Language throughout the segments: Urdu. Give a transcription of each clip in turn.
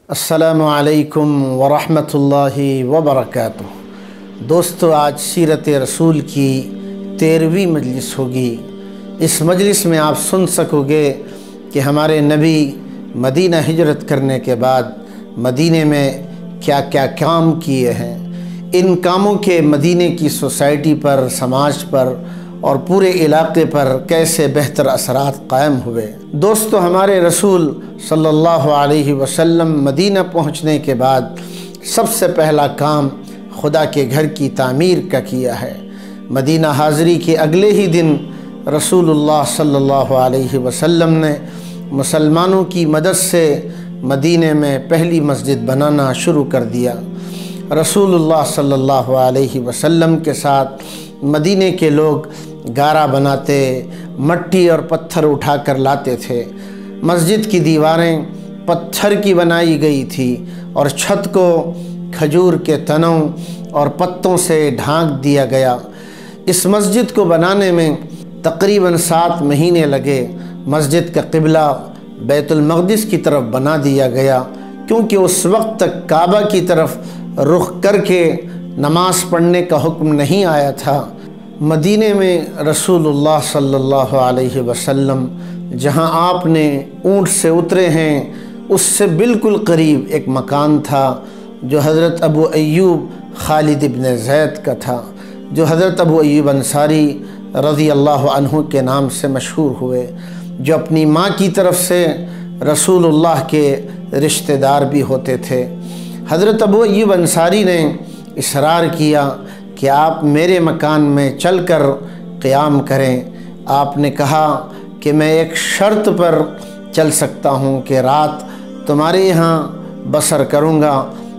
السلام علیکم ورحمۃ اللہ وبرکاتہ۔ دوستو، آج سیرت رسول کی 13ویں مجلس ہوگی۔ اس مجلس میں آپ سن سکو گے کہ ہمارے نبی مدینہ ہجرت کرنے کے بعد مدینے میں کیا کیا کام کیے ہیں، ان کاموں کے مدینے کی سوسائٹی پر، سماج پر اور پورے علاقے پر کیسے بہتر اثرات قائم ہوئے۔ دوستو، ہمارے رسول صلی اللہ علیہ وسلم مدینہ پہنچنے کے بعد سب سے پہلا کام خدا کے گھر کی تعمیر کا کیا ہے۔ مدینہ حاضری کے اگلے ہی دن رسول اللہ صلی اللہ علیہ وسلم نے مسلمانوں کی مدد سے مدینے میں پہلی مسجد بنانا شروع کر دیا۔ رسول اللہ صلی اللہ علیہ وسلم کے ساتھ مدینے کے لوگ گارا بناتے، مٹی اور پتھر اٹھا کر لاتے تھے۔ مسجد کی دیواریں پتھر کی بنائی گئی تھی اور چھت کو کھجور کے تنوں اور پتوں سے ڈھانک دیا گیا۔ اس مسجد کو بنانے میں تقریباً 7 مہینے لگے۔ مسجد کا قبلہ بیت المقدس کی طرف بنا دیا گیا، کیونکہ اس وقت تک کعبہ کی طرف رخ کر کے نماز پڑھنے کا حکم نہیں آیا تھا۔ مدینے میں رسول اللہ صلی اللہ علیہ وسلم جہاں آپ نے اونٹ سے اترے ہیں، اس سے بالکل قریب ایک مکان تھا جو حضرت ابو ایوب خالد ابن زید کا تھا، جو حضرت ابو ایوب انصاری رضی اللہ عنہ کے نام سے مشہور ہوئے، جو اپنی ماں کی طرف سے رسول اللہ کے رشتہ دار بھی ہوتے تھے۔ حضرت ابو ایوب انصاری نے اصرار کیا کہ آپ میرے مکان میں چل کر قیام کریں۔ آپ نے کہا کہ میں ایک شرط پر چل سکتا ہوں کہ رات تمہارے یہاں بسر کروں گا،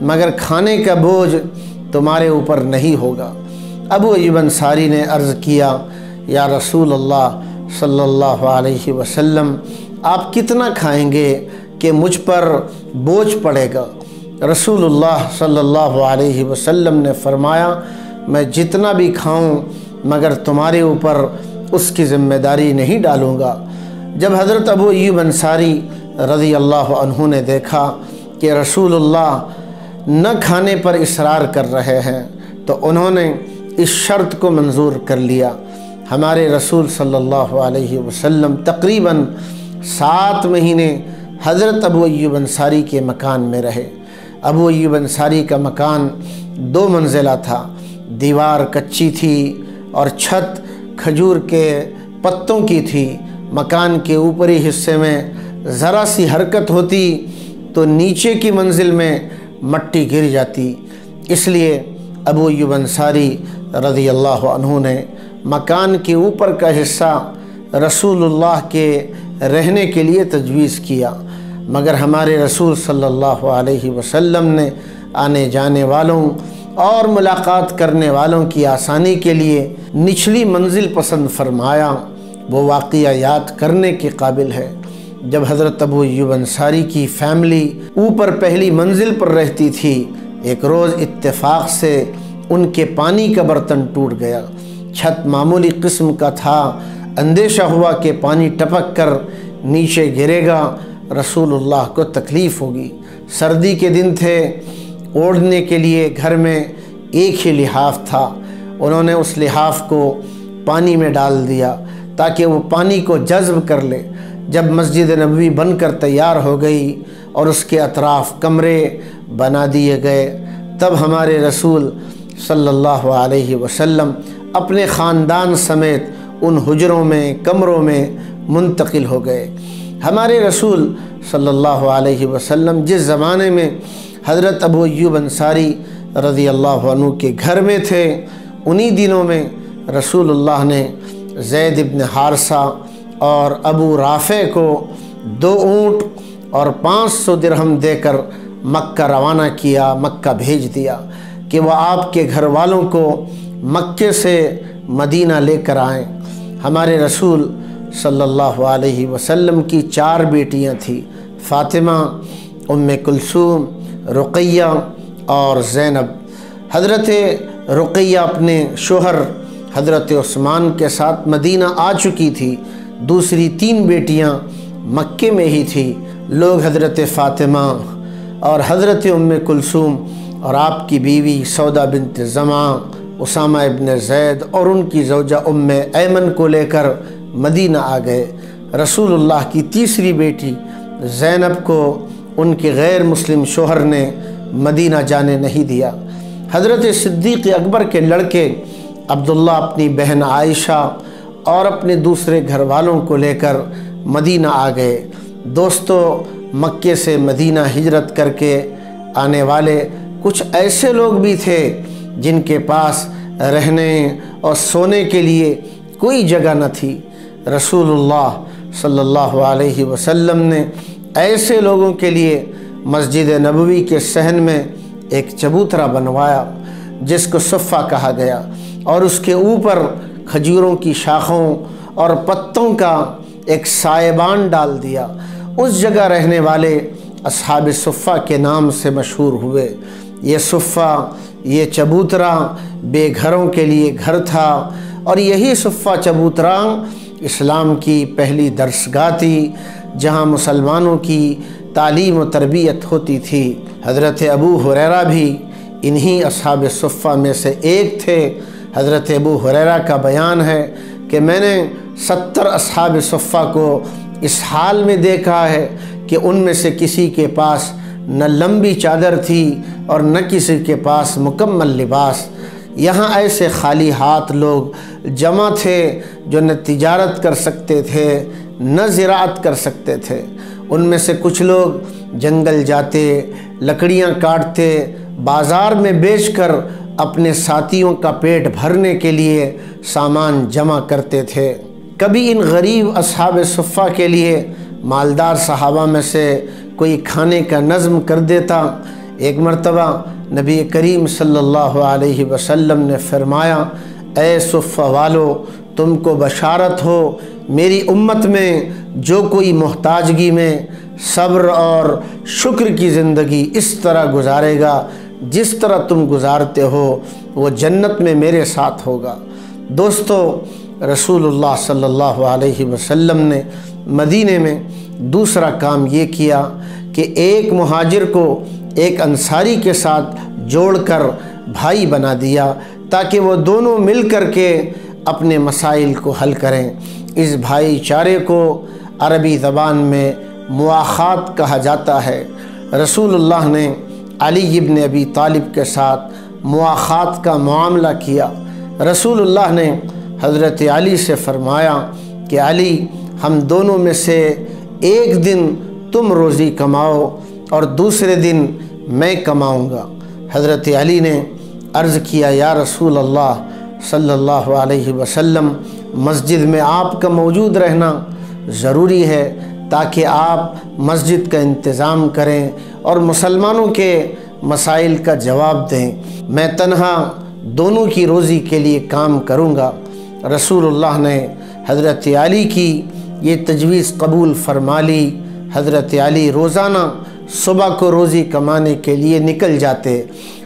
مگر کھانے کا بوجھ تمہارے اوپر نہیں ہوگا۔ ابو ایوب انصاری نے عرض کیا، یا رسول اللہ صلی اللہ علیہ وسلم، آپ کتنا کھائیں گے کہ مجھ پر بوجھ پڑے گا؟ رسول اللہ صلی اللہ علیہ وسلم نے فرمایا، میں جتنا بھی کھاؤں مگر تمہارے اوپر اس کی ذمہ داری نہیں ڈالوں گا۔ جب حضرت ابو ایوب انصاری رضی اللہ عنہ نے دیکھا کہ رسول اللہ نہ کھانے پر اصرار کر رہے ہیں، تو انہوں نے اس شرط کو منظور کر لیا۔ ہمارے رسول صلی اللہ علیہ وسلم تقریباً 7 مہینے حضرت ابو ایوب انصاری کے مکان میں رہے۔ ابو ایوب انصاری کا مکان 2 منزلہ تھا، دیوار کچی تھی اور چھت کھجور کے پتوں کی تھی۔ مکان کے اوپری حصے میں ذرا سی حرکت ہوتی تو نیچے کی منزل میں مٹی گر جاتی، اس لیے ابو ایوب انصاری رضی اللہ عنہ نے مکان کے اوپر کا حصہ رسول اللہ کے رہنے کے لیے تجویز کیا، مگر ہمارے رسول صلی اللہ علیہ وسلم نے آنے جانے والوں اور ملاقات کرنے والوں کی آسانی کے لیے نچلی منزل پسند فرمایا۔ وہ واقعہ یاد کرنے کے قابل ہے۔ جب حضرت ابو ایوب انصاری کی فیملی اوپر پہلی منزل پر رہتی تھی، ایک روز اتفاق سے ان کے پانی کا برتن ٹوٹ گیا۔ چھت معمولی قسم کا تھا، اندیشہ ہوا کہ پانی ٹپک کر نیچے گرے گا، رسول اللہ کو تکلیف ہوگی۔ سردی کے دن تھے، اوڑھنے کے لیے گھر میں ایک ہی لحاف تھا۔ انہوں نے اس لحاف کو پانی میں ڈال دیا تاکہ وہ پانی کو جذب کر لے۔ جب مسجد نبوی بن کر تیار ہو گئی اور اس کے اطراف کمرے بنا دیے گئے، تب ہمارے رسول صلی اللہ علیہ وسلم اپنے خاندان سمیت ان حجروں میں، کمروں میں منتقل ہو گئے۔ ہمارے رسول صلی اللہ علیہ وسلم جس زمانے میں حضرت ابو ایوب انصاری رضی اللہ عنہ کے گھر میں تھے، انہی دنوں میں رسول اللہ نے زید ابن حارثہ اور ابو رافع کو 2 اونٹ اور 500 درہم دے کر مکہ روانہ کیا، مکہ بھیج دیا کہ وہ آپ کے گھر والوں کو مکے سے مدینہ لے کر آئیں۔ ہمارے رسول صلی اللہ علیہ وسلم کی 4 بیٹیاں تھیں، فاطمہ، ام کلثوم، رقیہ اور زینب۔ حضرت رقیہ اپنے شوہر حضرت عثمان کے ساتھ مدینہ آ چکی تھی، دوسری 3 بیٹیاں مکے میں ہی تھی۔ لوگ حضرت فاطمہ اور حضرت کلثوم اور آپ کی بیوی سودا بنت زمع، اسامہ ابن زید اور ان کی زوجہ ایمن کو لے کر مدینہ آ گئے۔ رسول اللہ کی تیسری بیٹی زینب کو ان کے غیر مسلم شوہر نے مدینہ جانے نہیں دیا۔ حضرت صدیق اکبر کے لڑکے عبداللہ اپنی بہن عائشہ اور اپنے دوسرے گھر والوں کو لے کر مدینہ آ گئے۔ دوستو، مکے سے مدینہ ہجرت کر کے آنے والے کچھ ایسے لوگ بھی تھے جن کے پاس رہنے اور سونے کے لیے کوئی جگہ نہ تھی۔ رسول اللہ صلی اللہ علیہ وسلم نے ایسے لوگوں کے لیے مسجد نبوی کے صحن میں ایک چبوترا بنوایا جس کو صفہ کہا گیا، اور اس کے اوپر کھجوروں کی شاخوں اور پتوں کا ایک سائبان ڈال دیا۔ اس جگہ رہنے والے اصحاب صفہ کے نام سے مشہور ہوئے۔ یہ صفہ، یہ چبوترا بے گھروں کے لیے گھر تھا، اور یہی صفہ چبوترا اسلام کی پہلی درسگاہ تھی جہاں مسلمانوں کی تعلیم و تربیت ہوتی تھی۔ حضرت ابو ہریرہ بھی انہی اصحاب صفہ میں سے ایک تھے۔ حضرت ابو ہریرہ کا بیان ہے کہ میں نے 70 اصحاب صفہ کو اس حال میں دیکھا ہے کہ ان میں سے کسی کے پاس نہ لمبی چادر تھی اور نہ کسی کے پاس مکمل لباس۔ یہاں ایسے خالی ہاتھ لوگ جمع تھے جو نہ تجارت کر سکتے تھے نہ زراعت کر سکتے تھے۔ ان میں سے کچھ لوگ جنگل جاتے، لکڑیاں کاٹتے، بازار میں بیچ کر اپنے ساتھیوں کا پیٹ بھرنے کے لیے سامان جمع کرتے تھے۔ کبھی ان غریب اصحاب صفہ کے لیے مالدار صحابہ میں سے کوئی کھانے کا نظم کر دیتا۔ ایک مرتبہ نبی کریم صلی اللہ علیہ وسلم نے فرمایا، اے صفہ والو، تم کو بشارت ہو، میری امت میں جو کوئی محتاجگی میں صبر اور شکر کی زندگی اس طرح گزارے گا جس طرح تم گزارتے ہو، وہ جنت میں میرے ساتھ ہوگا۔ دوستو، رسول اللہ صلی اللہ علیہ وسلم نے مدینے میں دوسرا کام یہ کیا کہ ایک مہاجر کو ایک انصاری کے ساتھ جوڑ کر بھائی بنا دیا تاکہ وہ دونوں مل کر کے اپنے مسائل کو حل کریں۔ اس بھائی چارے کو عربی زبان میں مواخات کہا جاتا ہے۔ رسول اللہ نے علی ابن ابی طالب کے ساتھ مواخات کا معاملہ کیا۔ رسول اللہ نے حضرت علی سے فرمایا کہ علی، ہم دونوں میں سے ایک دن تم روزی کماؤ اور دوسرے دن میں کماؤں گا۔ حضرت علی نے عرض کیا، یا رسول اللہ صلی اللہ علیہ وسلم، مسجد میں آپ کا موجود رہنا ضروری ہے تاکہ آپ مسجد کا انتظام کریں اور مسلمانوں کے مسائل کا جواب دیں۔ میں تنہا دونوں کی روزی کے لیے کام کروں گا۔ رسول اللہ نے حضرت علی کی یہ تجویز قبول فرما لی۔ حضرت علی روزانہ صبح کو روزی کمانے کے لیے نکل جاتے۔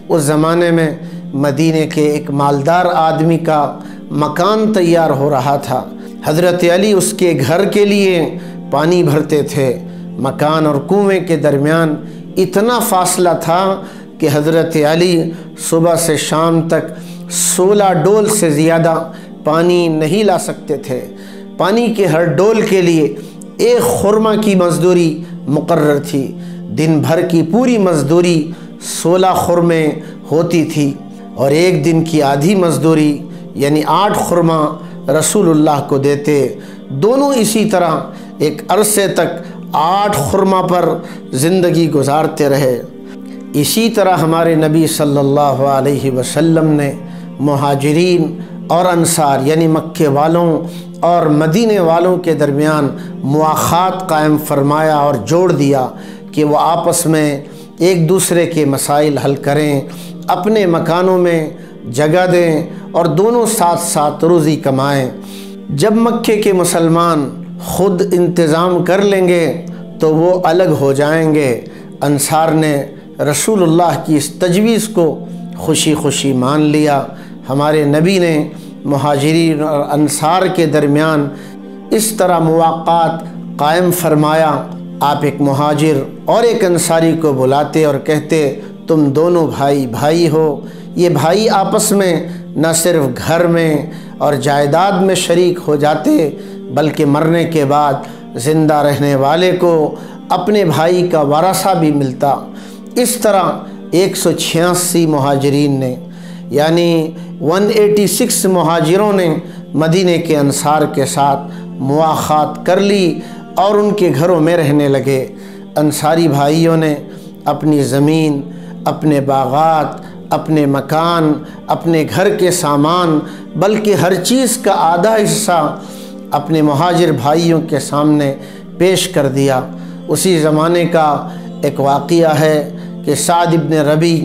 اس زمانے میں مدینے کے ایک مالدار آدمی کا مکان تیار ہو رہا تھا۔ حضرت علی اس کے گھر کے لیے پانی بھرتے تھے۔ مکان اور کنویں کے درمیان اتنا فاصلہ تھا کہ حضرت علی صبح سے شام تک 16 ڈول سے زیادہ پانی نہیں لا سکتے تھے۔ پانی کے ہر ڈول کے لیے ایک خرمہ کی مزدوری مقرر تھی۔ دن بھر کی پوری مزدوری 16 خرمے ہوتی تھی، اور ایک دن کی آدھی مزدوری یعنی 8 خرمہ رسول اللہ کو دیتے۔ دونوں اسی طرح ایک عرصے تک 8 خرمہ پر زندگی گزارتے رہے۔ اسی طرح ہمارے نبی صلی اللہ علیہ وسلم نے مہاجرین اور انصار یعنی مکے والوں اور مدینے والوں کے درمیان مواخات قائم فرمایا اور جوڑ دیا کہ وہ آپس میں ایک دوسرے کے مسائل حل کریں، اپنے مکانوں میں جگہ دیں اور دونوں ساتھ ساتھ روزی کمائیں۔ جب مکے کے مسلمان خود انتظام کر لیں گے تو وہ الگ ہو جائیں گے۔ انصار نے رسول اللہ کی اس تجویز کو خوشی خوشی مان لیا۔ ہمارے نبی نے مہاجرین اور انصار کے درمیان اس طرح مواقعات قائم فرمایا۔ آپ ایک مہاجر اور ایک انصاری کو بلاتے اور کہتے تم دونوں بھائی بھائی ہو۔ یہ بھائی آپس میں نہ صرف گھر میں اور جائیداد میں شریک ہو جاتے بلکہ مرنے کے بعد زندہ رہنے والے کو اپنے بھائی کا ورثہ بھی ملتا۔ اس طرح 186 مہاجرین نے یعنی 186 مہاجروں نے مدینے کے انصار کے ساتھ مواخات کر لی اور ان کے گھروں میں رہنے لگے۔ انصاری بھائیوں نے اپنی زمین، اپنے باغات، اپنے مکان، اپنے گھر کے سامان بلکہ ہر چیز کا آدھا حصہ اپنے مہاجر بھائیوں کے سامنے پیش کر دیا۔ اسی زمانے کا ایک واقعہ ہے کہ سعد بن ربی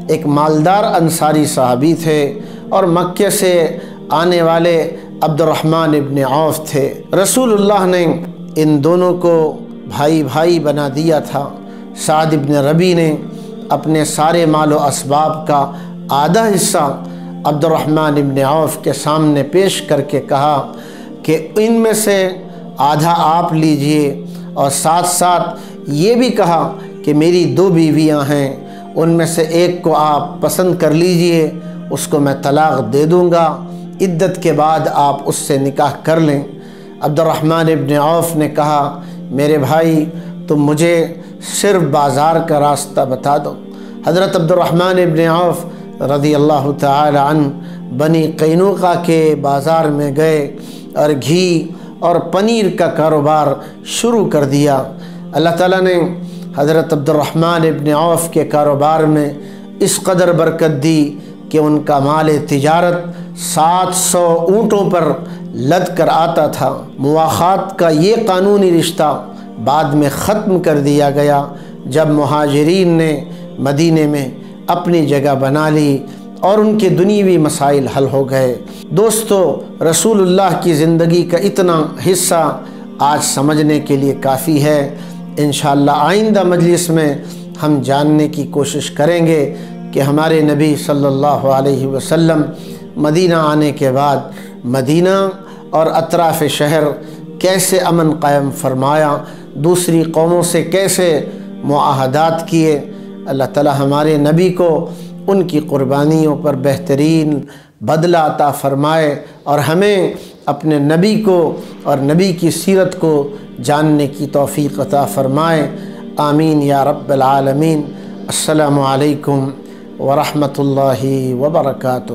ایک مالدار انصاری صحابی تھے اور مکے سے آنے والے عبد الرحمن ابن عوف تھے۔ رسول اللہ نے ان دونوں کو بھائی بھائی بنا دیا تھا۔ سعد بن ربی نے اپنے سارے مال و اسباب کا آدھا حصہ عبد الرحمن ابن عوف کے سامنے پیش کر کے کہا کہ ان میں سے آدھا آپ لیجئے، اور ساتھ ساتھ یہ بھی کہا کہ میری 2 بیویاں ہیں، ان میں سے ایک کو آپ پسند کر لیجئے، اس کو میں طلاق دے دوں گا، عدت کے بعد آپ اس سے نکاح کر لیں۔ عبد الرحمن ابن عوف نے کہا میرے بھائی تم مجھے صرف بازار کا راستہ بتا دو۔ حضرت عبد الرحمن ابن عوف رضی اللہ تعالی عنہ بنی قینوقہ کے بازار میں گئے اور گھی اور پنیر کا کاروبار شروع کر دیا۔ اللہ تعالیٰ نے حضرت عبد الرحمن ابن عوف کے کاروبار میں اس قدر برکت دی کہ ان کا مال تجارت 700 اونٹوں پر لد کر آتا تھا۔ مواخات کا یہ قانونی رشتہ بعد میں ختم کر دیا گیا جب مہاجرین نے مدینے میں اپنی جگہ بنا لی اور ان کے دنیوی مسائل حل ہو گئے۔ دوستو، رسول اللہ کی زندگی کا اتنا حصہ آج سمجھنے کے لیے کافی ہے۔ انشاءاللہ آئندہ مجلس میں ہم جاننے کی کوشش کریں گے کہ ہمارے نبی صلی اللہ علیہ وسلم مدینہ آنے کے بعد مدینہ اور اطراف شہر کیسے امن قائم فرمایا، دوسری قوموں سے کیسے معاہدات کیے۔ اللہ تعالی ہمارے نبی کو ان کی قربانیوں پر بہترین بدلہ عطا فرمائے اور ہمیں اپنے نبی کو اور نبی کی سیرت کو جاننے کی توفیق عطا فرمائے۔ آمین یا رب العالمین۔ السلام علیکم ورحمۃ اللہ وبرکاتہ۔